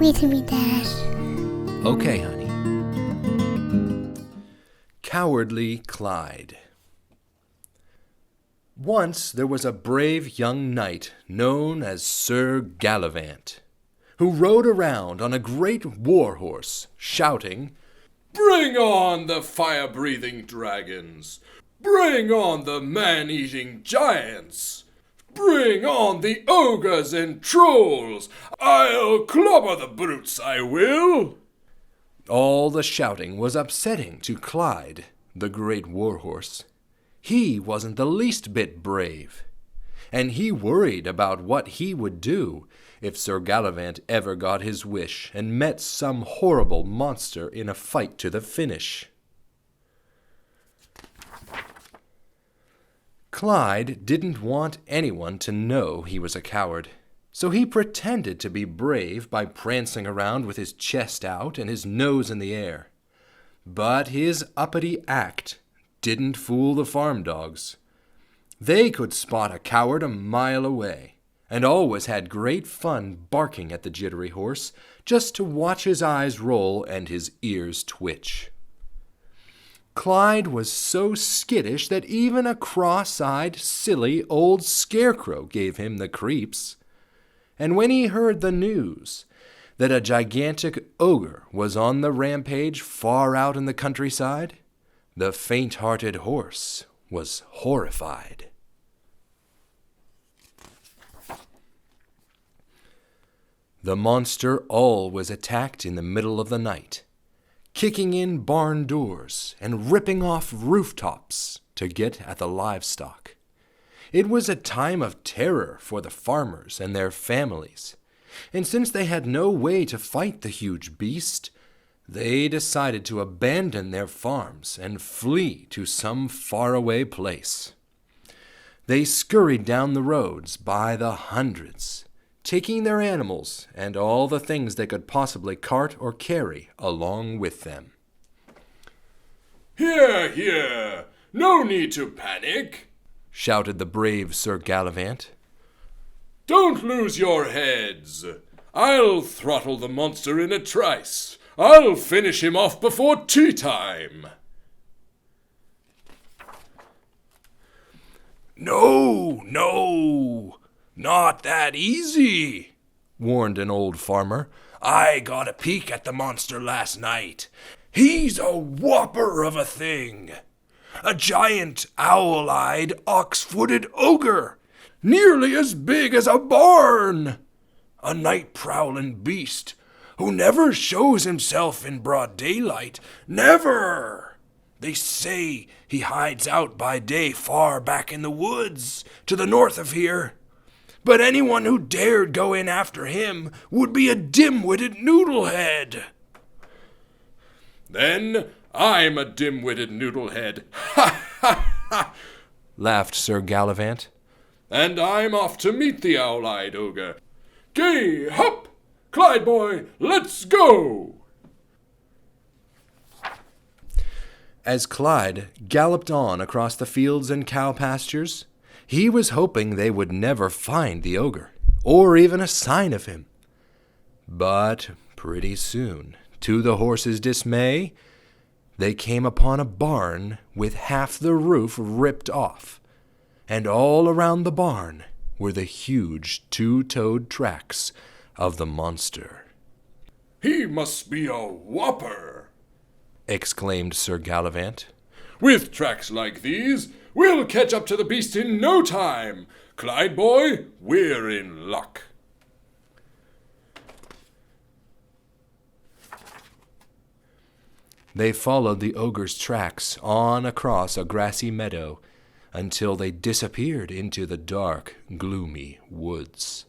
me to me, Dad. Okay, honey. Cowardly Clyde. Once there was a brave young knight known as Sir Galavant, who rode around on a great warhorse, shouting, "Bring on the fire-breathing dragons! Bring on the man-eating giants! Bring on the ogres and trolls! I'll clobber the brutes, I will!" All the shouting was upsetting to Clyde, the great warhorse. He wasn't the least bit brave, and he worried about what he would do if Sir Galavant ever got his wish and met some horrible monster in a fight to the finish. Clyde didn't want anyone to know he was a coward, so he pretended to be brave by prancing around with his chest out and his nose in the air. But his uppity act didn't fool the farm dogs. They could spot a coward a mile away, and always had great fun barking at the jittery horse just to watch his eyes roll and his ears twitch. Clyde was so skittish that even a cross-eyed, silly old scarecrow gave him the creeps. And when he heard the news that a gigantic ogre was on the rampage far out in the countryside, the faint-hearted horse was horrified. The monster always attacked in the middle of the night, kicking in barn doors and ripping off rooftops to get at the livestock. It was a time of terror for the farmers and their families, and since they had no way to fight the huge beast, they decided to abandon their farms and flee to some faraway place. They scurried down the roads by the hundreds, taking their animals and all the things they could possibly cart or carry along with them. "Here, here! No need to panic!" shouted the brave Sir Galavant. "Don't lose your heads! I'll throttle the monster in a trice. I'll finish him off before tea time." "No, no! Not that easy," warned an old farmer. "I got a peek at the monster last night. He's a whopper of a thing. A giant, owl-eyed, ox-footed ogre, nearly as big as a barn. A night-prowling beast who never shows himself in broad daylight. Never! They say he hides out by day far back in the woods to the north of here. But anyone who dared go in after him would be a dim-witted noodlehead." "Then I'm a dim-witted noodlehead. Ha, ha, ha!" laughed Sir Galavant. "And I'm off to meet the owl-eyed ogre. Gay, hop! Clyde boy, let's go!" As Clyde galloped on across the fields and cow pastures, he was hoping they would never find the ogre, or even a sign of him. But pretty soon, to the horse's dismay, they came upon a barn with half the roof ripped off, and all around the barn were the huge two-toed tracks of the monster. "He must be a whopper!" exclaimed Sir Galavant. "With tracks like these, we'll catch up to the beast in no time. Clyde boy, we're in luck." They followed the ogre's tracks on across a grassy meadow until they disappeared into the dark, gloomy woods.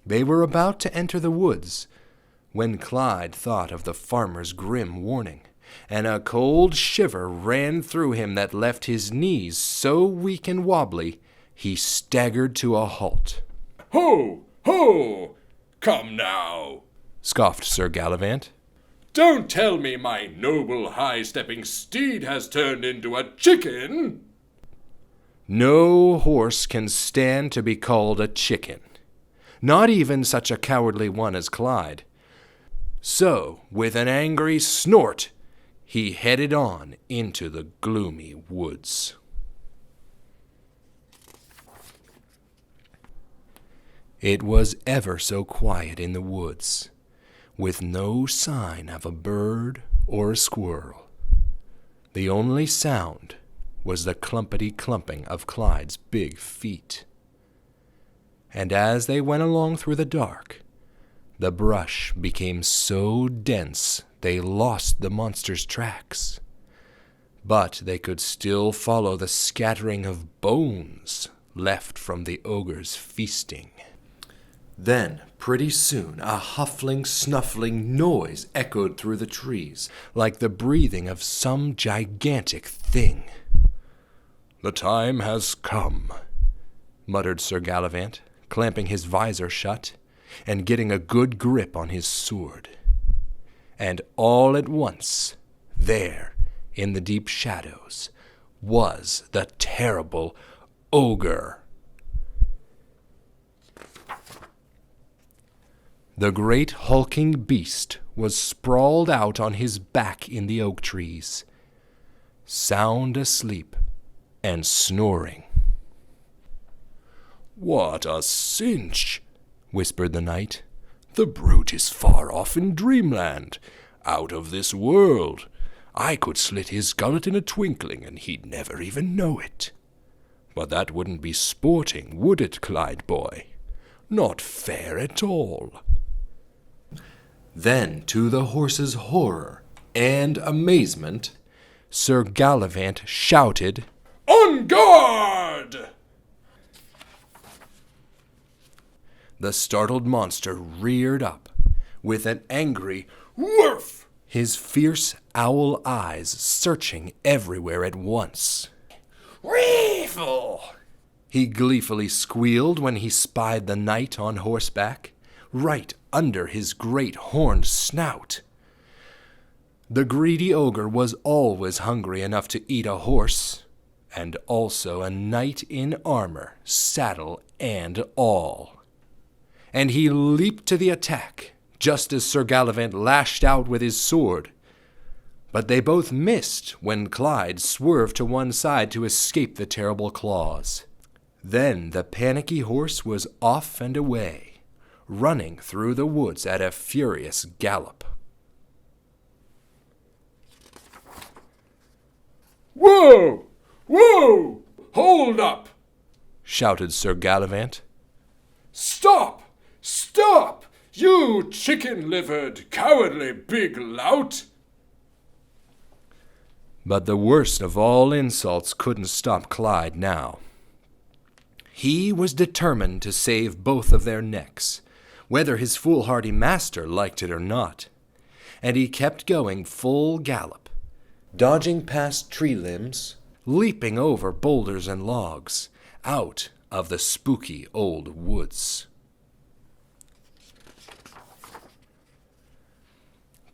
They were about to enter the woods when Clyde thought of the farmer's grim warning, and a cold shiver ran through him that left his knees so weak and wobbly he staggered to a halt. "Ho! Ho! Come now!" scoffed Sir Galavant. "Don't tell me my noble high-stepping steed has turned into a chicken!" "No horse can stand to be called a chicken. not even such a cowardly one as Clyde. So, with an angry snort, he headed on into the gloomy woods. It was ever so quiet in the woods, with no sign of a bird or a squirrel. The only sound was the clumpity-clumping of Clyde's big feet. And as they went along through the dark, the brush became so dense they lost the monster's tracks. But they could still follow the scattering of bones left from the ogre's feasting. Then, pretty soon, a huffling, snuffling noise echoed through the trees, like the breathing of some gigantic thing. "The time has come," muttered Sir Galavant, clamping his visor shut and getting a good grip on his sword. And all at once, there, in the deep shadows, was the terrible ogre. The great hulking beast was sprawled out on his back in the oak trees, sound asleep and snoring. "What a cinch!" whispered the knight. "The brute is far off in dreamland, out of this world. I could slit his gullet in a twinkling, and he'd never even know it. But that wouldn't be sporting, would it, Clyde boy? Not fair at all." Then, to the horse's horror and amazement, Sir Galavant shouted, "On guard!" The startled monster reared up, with an angry woof, his fierce owl eyes searching everywhere at once. "Weevil!" he gleefully squealed when he spied the knight on horseback, right under his great horned snout. The greedy ogre was always hungry enough to eat a horse, and also a knight in armor, saddle and all. And he leaped to the attack, just as Sir Galavant lashed out with his sword. But they both missed when Clyde swerved to one side to escape the terrible claws. Then the panicky horse was off and away, running through the woods at a furious gallop. "Whoa! Whoa! Hold up!" shouted Sir Galavant. "Stop! Stop! You chicken-livered, cowardly big lout!" But the worst of all insults couldn't stop Clyde now. He was determined to save both of their necks, whether his foolhardy master liked it or not, and he kept going full gallop, dodging past tree limbs, leaping over boulders and logs, out of the spooky old woods.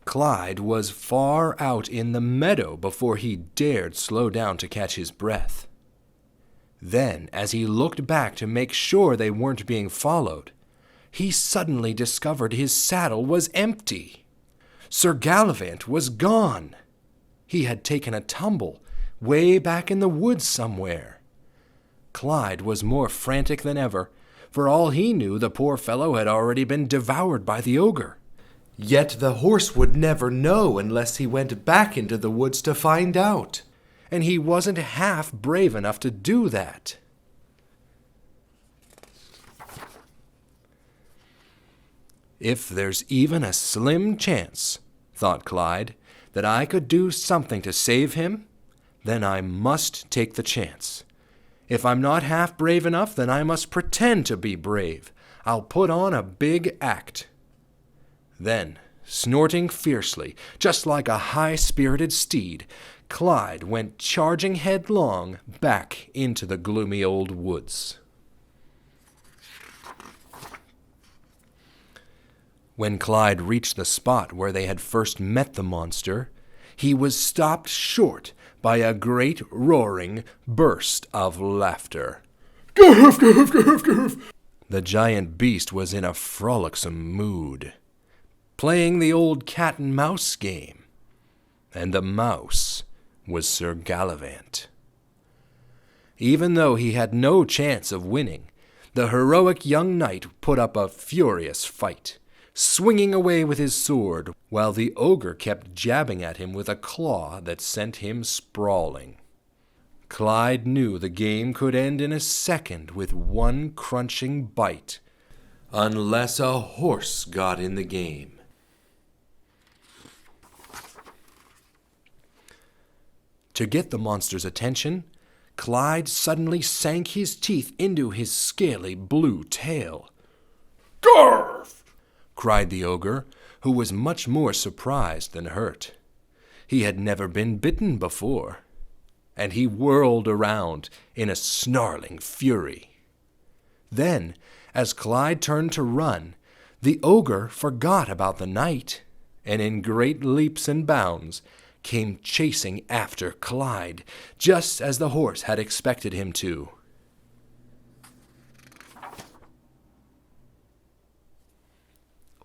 Clyde was far out in the meadow before he dared slow down to catch his breath. Then, as he looked back to make sure they weren't being followed, he suddenly discovered his saddle was empty. Sir Galavant was gone. He had taken a tumble way back in the woods somewhere. Clyde was more frantic than ever. For all he knew, the poor fellow had already been devoured by the ogre. Yet the horse would never know unless he went back into the woods to find out, and he wasn't half brave enough to do that. If there's even a slim chance, thought Clyde, that I could do something to save him, then I must take the chance. If I'm not half brave enough, then I must pretend to be brave. I'll put on a big act. Then, snorting fiercely, just like a high-spirited steed, Clyde went charging headlong back into the gloomy old woods. When Clyde reached the spot where they had first met the monster, he was stopped short by a great roaring burst of laughter. "Goof, goof, goof, goof!" The giant beast was in a frolicsome mood, playing the old cat-and-mouse game, and the mouse was Sir Galavant. Even though he had no chance of winning, the heroic young knight put up a furious fight, swinging away with his sword, while the ogre kept jabbing at him with a claw that sent him sprawling. Clyde knew the game could end in a second with one crunching bite, unless a horse got in the game. To get the monster's attention, Clyde suddenly sank his teeth into his scaly blue tail. "Garf!" cried the ogre, who was much more surprised than hurt. He had never been bitten before, and he whirled around in a snarling fury. Then, as Clyde turned to run, the ogre forgot about the knight, and in great leaps and bounds came chasing after Clyde, just as the horse had expected him to.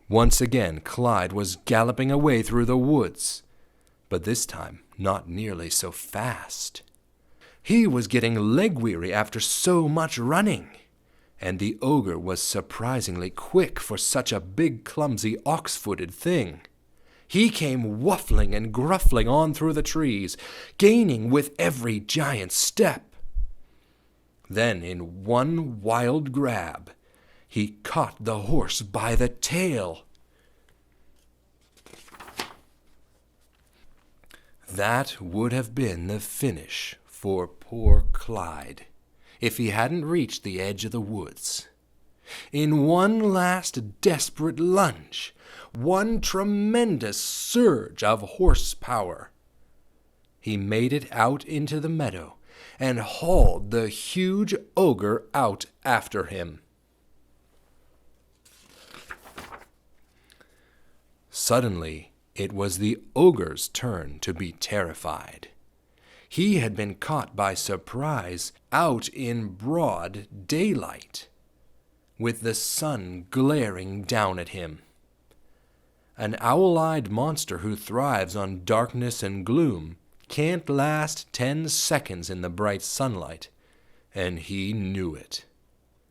Once again, Clyde was galloping away through the woods, but this time not nearly so fast. He was getting leg-weary after so much running, and the ogre was surprisingly quick for such a big, clumsy, ox-footed thing. He came waffling and gruffling on through the trees, gaining with every giant step. Then, in one wild grab, he caught the horse by the tail. That would have been the finish for poor Clyde, if he hadn't reached the edge of the woods. In one last desperate lunge, one tremendous surge of horsepower, he made it out into the meadow and hauled the huge ogre out after him. Suddenly, it was the ogre's turn to be terrified. He had been caught by surprise out in broad daylight, with the sun glaring down at him. An owl-eyed monster who thrives on darkness and gloom can't last 10 seconds in the bright sunlight, and he knew it.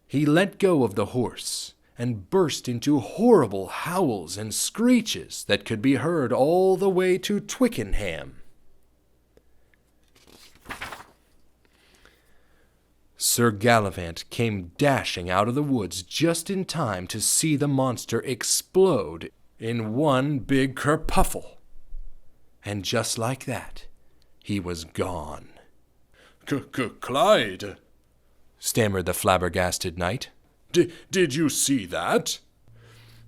He let go of the horse and burst into horrible howls and screeches that could be heard all the way to Twickenham. Sir Galavant came dashing out of the woods just in time to see the monster explode in one big kerpuffle. And just like that, he was gone. Clyde, stammered the flabbergasted knight. Did you see that?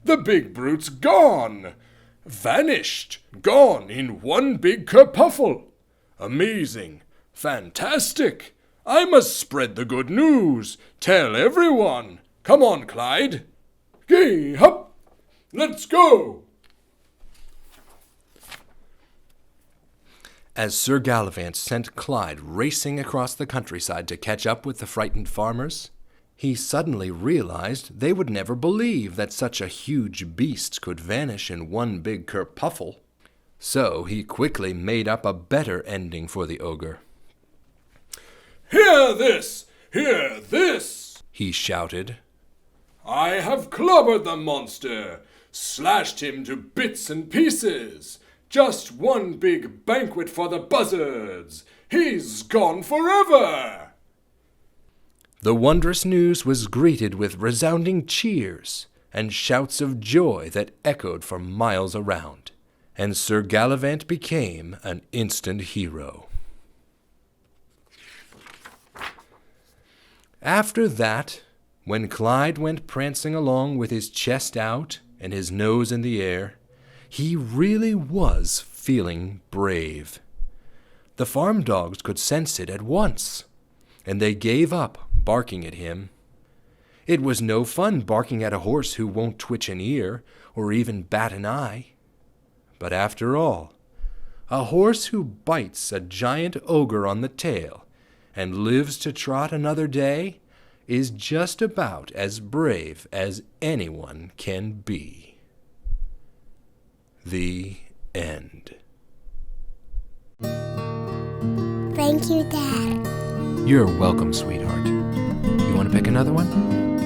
The big brute's gone! Vanished! Gone in one big kerpuffle! Amazing! Fantastic! I must spread the good news! Tell everyone! Come on, Clyde! Gee, hup! Let's go! As Sir Galavant sent Clyde racing across the countryside to catch up with the frightened farmers, he suddenly realized they would never believe that such a huge beast could vanish in one big kerpuffle. So he quickly made up a better ending for the ogre. Hear this! Hear this! He shouted. I have clobbered the monster, slashed him to bits and pieces. Just one big banquet for the buzzards. He's gone forever! The wondrous news was greeted with resounding cheers and shouts of joy that echoed for miles around, and Sir Galavant became an instant hero. After that, when Clyde went prancing along with his chest out and his nose in the air, he really was feeling brave. The farm dogs could sense it at once, and they gave up barking at him. It was no fun barking at a horse who won't twitch an ear or even bat an eye. But after all, a horse who bites a giant ogre on the tail and lives to trot another day is just about as brave as anyone can be. The end. Thank you, Dad. You're welcome, sweetheart. You want to pick another one?